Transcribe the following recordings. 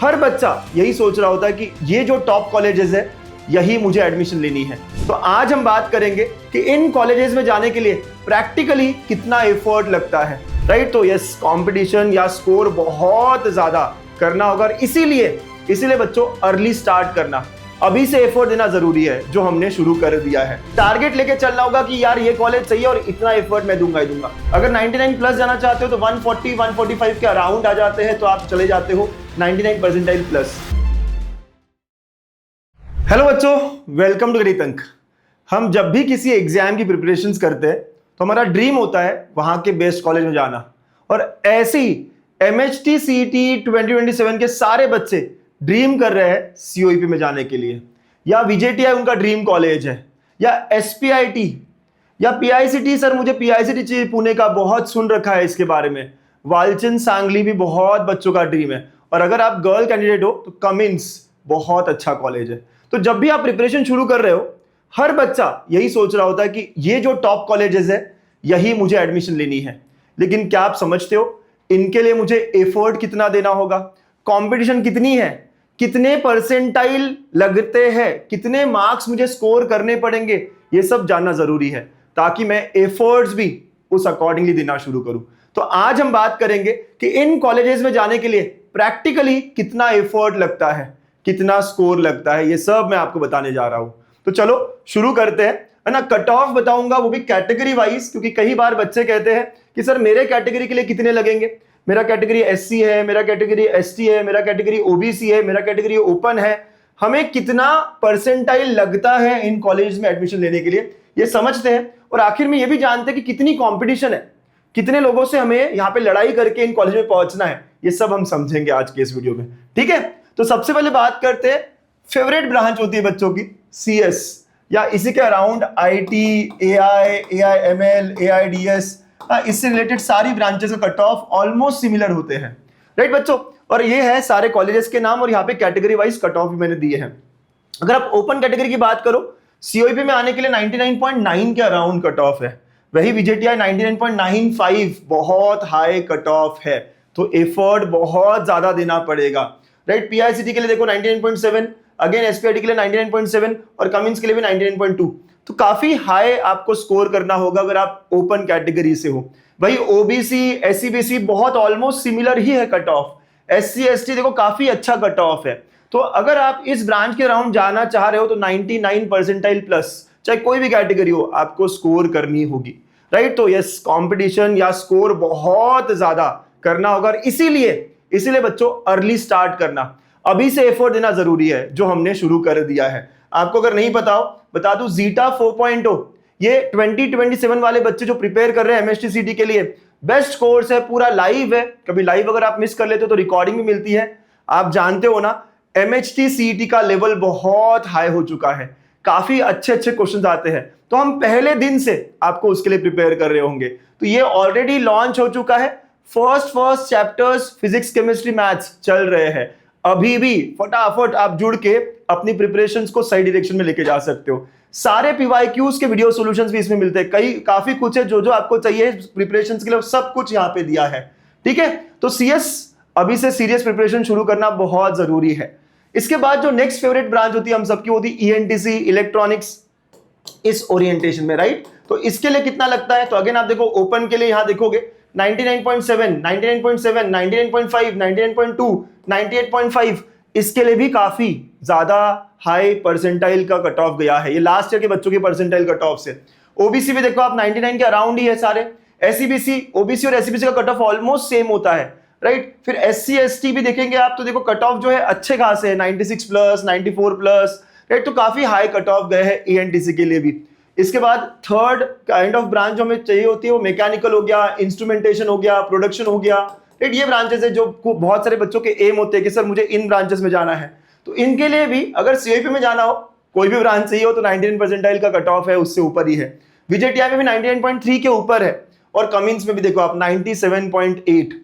हर बच्चा यही सोच रहा होता है कि ये जो टॉप कॉलेजेस है यही मुझे एडमिशन लेनी है। तो आज हम बात करेंगे कि इन कॉलेजेस में जाने के लिए प्रैक्टिकली कितना एफर्ट लगता है, राइट। तो यस, कंपटीशन या स्कोर बहुत ज्यादा करना होगा और इसीलिए बच्चों अर्ली स्टार्ट करना, अभी से एफर्ट देना जरूरी है, जो हमने शुरू कर दिया है। टारगेट लेके चलना होगा कि यार ये कॉलेज चाहिए और इतना एफर्ट मैं दूंगा ही दूंगा। अगर 99 प्लस जाना चाहते हो तो 140 145 के अराउंड आ जाते हैं तो आप चले जाते हो 99 परसेंटाइल प्लस। हेलो बच्चों, वेलकम टू गणित अंक। हम जब भी किसी एग्जाम की प्रिपरेशंस करते हैं तो हमारा ड्रीम होता है वहां के बेस्ट कॉलेज में जाना, और ऐसे ही MHT CET 2027 के सारे बच्चे ड्रीम कर रहे हैं COEP में जाने के लिए, या VJTI उनका ड्रीम कॉलेज है, या SPIT या PICT। सर मुझे PICT चाहिए पुणे का, बहुत सुन रखा है इसके बारे में। वालचंद सांगली भी बहुत बच्चों का ड्रीम है, और अगर आप गर्ल कैंडिडेट हो तो कमिंस बहुत अच्छा कॉलेज है। तो जब भी आप प्रिपरेशन शुरू कर रहे हो, हर बच्चा यही सोच रहा होता है कि ये जो टॉप कॉलेजेस है यही मुझे एडमिशन लेनी है। लेकिन क्या आप समझते हो इनके लिए मुझे एफर्ट कितना देना होगा, कंपटीशन कितनी है, कितने परसेंटाइल लगते हैं, कितने मार्क्स मुझे स्कोर करने पड़ेंगे, ये सब जानना जरूरी है ताकि मैं एफर्ट्स भी उस अकॉर्डिंगली देना शुरू करूं। तो आज हम बात करेंगे कि इन कॉलेजेस में जाने के लिए प्रैक्टिकली कितना एफर्ट लगता है, कितना स्कोर लगता है, ये सब मैं आपको बताने जा रहा हूं। तो चलो शुरू करते हैं, है ना। कट ऑफ बताऊंगा, वो भी कैटेगरी वाइज, क्योंकि कई बार बच्चे कहते हैं कि सर मेरे कैटेगरी के लिए कितने लगेंगे, मेरा कैटेगरी SC है, मेरा कैटेगरी ST है, मेरा कैटेगरी OBC है, मेरा कैटेगरी ओपन है, हमें कितना परसेंटाइल लगता है इन कॉलेज में एडमिशन लेने के लिए, ये समझते हैं। और आखिर में ये भी जानते हैं कि कितनी कंपटीशन है, कितने लोगों से हमें यहाँ पे लड़ाई करके इन कॉलेज में पहुंचना है, ये सब हम समझेंगे आज के इस वीडियो में, ठीक है। तो सबसे पहले बात करते हैं, फेवरेट ब्रांच होती है बच्चों की CS, या इसी के around IT, AI, AIML, AIDS, इससे रिलेटेड सारी ब्रांचेस का कट ऑफ ऑलमोस्ट सिमिलर होते हैं, राइट बच्चों। और ये है सारे कॉलेजेस के नाम, और यहाँ पे कैटेगरी वाइज कट ऑफ भी मैंने दिए हैं। अगर आप ओपन कैटेगरी की बात करो, COEP में आने के लिए 99.9 के अराउंड कट ऑफ है, वही VJTI 99.95, बहुत हाई कट ऑफ है, तो एफर्ट बहुत ज्यादा देना पड़ेगा, राइट। PICT के लिए देखो 99.7, अगेन SPIT के लिए 99.7, और कमिंस के लिए भी 99.2, तो काफी हाई आपको स्कोर करना होगा अगर आप ओपन कैटेगरी से हो। वही OBC SC BC बहुत ऑलमोस्ट सिमिलर ही है कट ऑफ, SC ST देखो काफी अच्छा कट ऑफ है। तो अगर आप इस ब्रांच के राउंड जाना चाह रहे हो तो 99 परसेंटाइल प्लस, चाहे कोई भी कैटेगरी हो, आपको स्कोर करनी होगी, राइट। तो यस, कंपटीशन या स्कोर बहुत ज्यादा करना होगा, और इसीलिए बच्चों अर्ली स्टार्ट करना, अभी से एफर्ट देना जरूरी है, जो हमने शुरू कर दिया है। आपको अगर नहीं पता हो बता दूं, Zeta 4.0 ये 2027 वाले बच्चे जो प्रिपेयर कर रहे हैं MHT CET के लिए बेस्ट कोर्स है, पूरा लाइव है। कभी लाइव अगर आप मिस कर लेते हो तो रिकॉर्डिंग भी मिलती है। आप जानते हो ना, MHT CET का लेवल बहुत हाई हो चुका है, काफी अच्छे क्वेश्चंस आते हैं, तो हम पहले दिन से आपको उसके लिए प्रिपेयर कर रहे होंगे। तो ये ऑलरेडी लॉन्च हो चुका है, first chapters physics chemistry maths चल रहे हैं। अभी भी फटाफट आप जुड़ के अपनी प्रिपरेशंस को सही डायरेक्शन में लेके जा सकते हो। सारे PYQs के वीडियो सॉल्यूशंस भी इसमें मिलते हैं, काफी कुछ है जो आपको चाहिए प्रिपरेशंस के लिए, सब कुछ यहाँ पे दिया है, ठीक है। तो CS अभी से सीरियस प्रिपरेशन शुरू करना बहुत जरूरी है। इसके बाद जो नेक्स्ट फेवरेट ब्रांच होती है हम सबकी, होती है ENTC इलेक्ट्रॉनिक्स, इस ओरिएंटेशन में, राइट। तो इसके लिए कितना लगता है, तो अगेन आप देखो ओपन के लिए यहां देखोगे 99.7, 99.7, 99.5, 99.2, 98.5, इसके लिए भी काफी ज्यादा हाई परसेंटाइल का कट ऑफ गया है, ये लास्ट ईयर के बच्चों के परसेंटाइल कट ऑफ से। OBC भी देखो आप 99 के अराउंड ही है सारे। SC BC, OBC और SC BC का कट ऑफ ऑलमोस्ट सेम होता है, राइट। फिर SC ST भी देखेंगे आप तो देखो कट ऑफ जो है अच्छे खासे है, 96 प्लस, 94 प्लस, राइट। तो काफी हाई कट ऑफ गए हैं ENTC के लिए भी। इसके बाद थर्ड काइंड ऑफ ब्रांच जो हमें चाहिए होती है वो मैकेनिकल हो गया, इंस्ट्रूमेंटेशन हो गया, प्रोडक्शन हो गया, राइट। ये ब्रांचेस है जो बहुत सारे बच्चों के एम होते हैं कि सर मुझे इन ब्रांचेस में जाना है। तो इनके लिए भी अगर COEP में जाना हो, कोई भी ब्रांच चाहिए हो, तो 99 परसेंटाइल का कट ऑफ है, उससे ऊपर ही है। VJTI में भी 99.3 के ऊपर है, और कमिंस में भी देखो आप 97.8।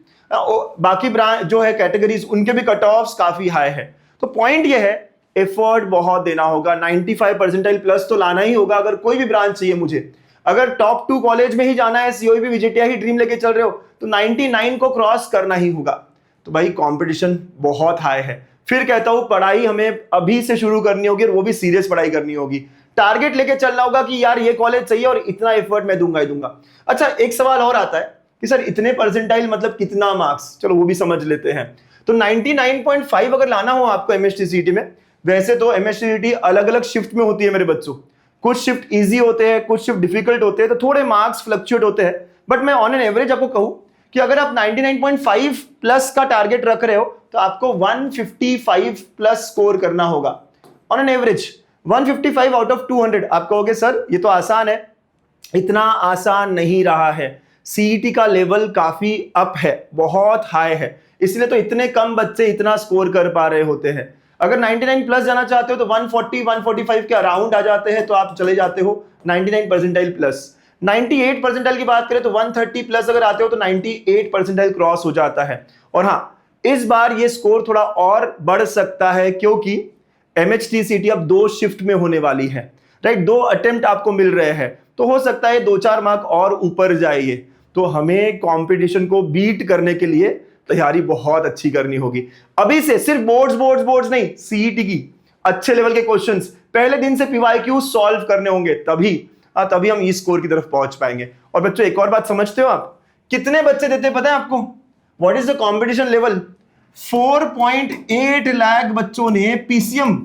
बाकी ब्रांच जो है कैटेगरीज, उनके भी कट ऑफ्स काफी हाई है। तो पॉइंट ये है, एफर्ट बहुत देना होगा, 95 परसेंटाइल प्लस तो लाना ही होगा अगर कोई भी ब्रांच चाहिए मुझे। अगर टॉप 2 कॉलेज में ही जाना है, COEP VJTI ही ड्रीम लेके चल रहे हो, तो 99 को क्रॉस करना ही होगा। तो भाई कंपटीशन बहुत हाई है। फिर कहता हूं पढ़ाई हमें अभी से शुरू करनी होगी और वो भी सीरियस पढ़ाई करनी होगी। टारगेट लेके चलना होगा कि यार ये कॉलेज चाहिए और इतना एफर्ट मैं दूंगा ही दूंगा। अच्छा, एक सवाल और आता है कि सर इतने परसेंटाइल मतलब कितना मार्क्स, चलो वो भी समझ लेते हैं। तो 99.5 अगर लाना हो आपको एमएचटीसीटी में, वैसे तो एमएचटीसीटी अलग अलग शिफ्ट में होती है मेरे बच्चों, कुछ शिफ्ट इजी होते हैं, कुछ शिफ्ट डिफिकल्ट होते हैं, तो थोड़े मार्क्स फ्लक्चुएट होते हैं। बट मैं ऑन एन एवरेज आपको कहूं कि अगर आप 99.5 प्लस का टारगेट रख रहे हो तो आपको 155 प्लस स्कोर करना होगा on an average. 155 out of 200। आप कहोगे सर ये तो आसान है, इतना आसान नहीं रहा है। सीईटी का लेवल काफी अप है, बहुत हाई है, इसलिए तो इतने कम बच्चे इतना स्कोर कर पा रहे होते हैं। अगर 99 प्लस जाना चाहते हो तो 140 145 के अराउंड आ जाते हैं तो आप चले जाते हो 99 परसेंटाइल प्लस। 98 परसेंटाइल की बात करें तो 130 प्लस अगर आते हो तो 98 परसेंटाइल क्रॉस हो जाता है। और हाँ, इस बार ये स्कोर थोड़ा और बढ़ सकता है क्योंकि एमएचटीसीटी अब 2 शिफ्ट में होने वाली है, राइट। 2 अटेम्प्ट आपको मिल रहे हैं, तो हो सकता है 2-4 मार्क और ऊपर जाइए। तो हमें कंपटीशन को बीट करने के लिए तैयारी बहुत अच्छी करनी होगी अभी से। सिर्फ बोर्ड्स नहीं, सीईटी की अच्छे लेवल के क्वेश्चंस पहले दिन से पीवाईक्यू सॉल्व करने होंगे, तभी हम इस स्कोर की तरफ पहुंच पाएंगे। और बच्चों एक और बात समझते हो आप, कितने बच्चे देते पता है आपको? What is the competition level? 4.8 lakh बच्चों ने पीसीएम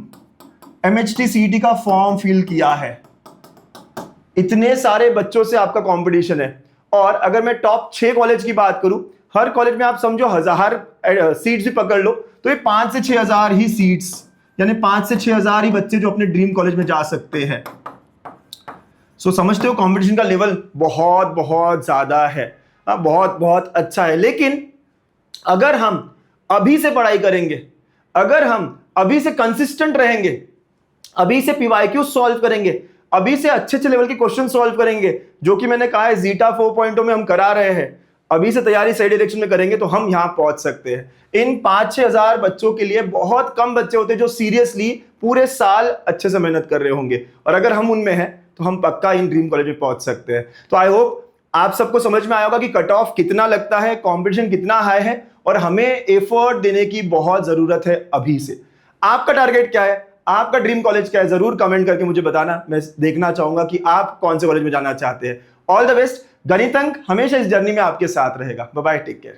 एमएचटीसीटी का फॉर्म फिल किया है। इतने सारे बच्चों से आपका कंपटीशन है। और अगर मैं टॉप 6 कॉलेज की बात करूं, हर कॉलेज में आप समझो 1000 सीट्स भी पकड़ लो तो ये 5 से 6 हजार ही सीट्स, यानी 5 से 6 हजार ही बच्चे जो अपने ड्रीम कॉलेज में जा सकते हैं। सो समझते हो कंपटीशन का लेवल बहुत बहुत ज्यादा है, बहुत बहुत अच्छा है। लेकिन अगर हम अभी से पढ़ाई करेंगे, अगर हम अभी से कंसिस्टेंट रहेंगे, अभी से पीवाईक्यू सॉल्व करेंगे, अभी से अच्छे अच्छे लेवल के क्वेश्चन सॉल्व करेंगे, जो कि मैंने कहा है जीटा 4.0 में हम करा रहे हैं, अभी से तैयारी सही डायरेक्शन में करेंगे तो हम यहां पहुंच सकते हैं। इन 5-6 हजार बच्चों के लिए बहुत कम बच्चे होते हैं जो सीरियसली पूरे साल अच्छे से मेहनत कर रहे होंगे, और अगर हम उनमें हैं तो हम पक्का इन ड्रीम कॉलेज में पहुंच सकते हैं। तो आई होप आप सबको समझ में आया होगा कि कट ऑफ कितना लगता है, कंपटीशन कितना हाई है, और हमें एफर्ट देने की बहुत जरूरत है अभी से। आपका टारगेट क्या है, आपका ड्रीम कॉलेज क्या है, जरूर कमेंट करके मुझे बताना। मैं देखना चाहूंगा कि आप कौन से कॉलेज में जाना चाहते हैं। All the best. गणित अंक हमेशा इस जर्नी में आपके साथ रहेगा। Bye bye, take care.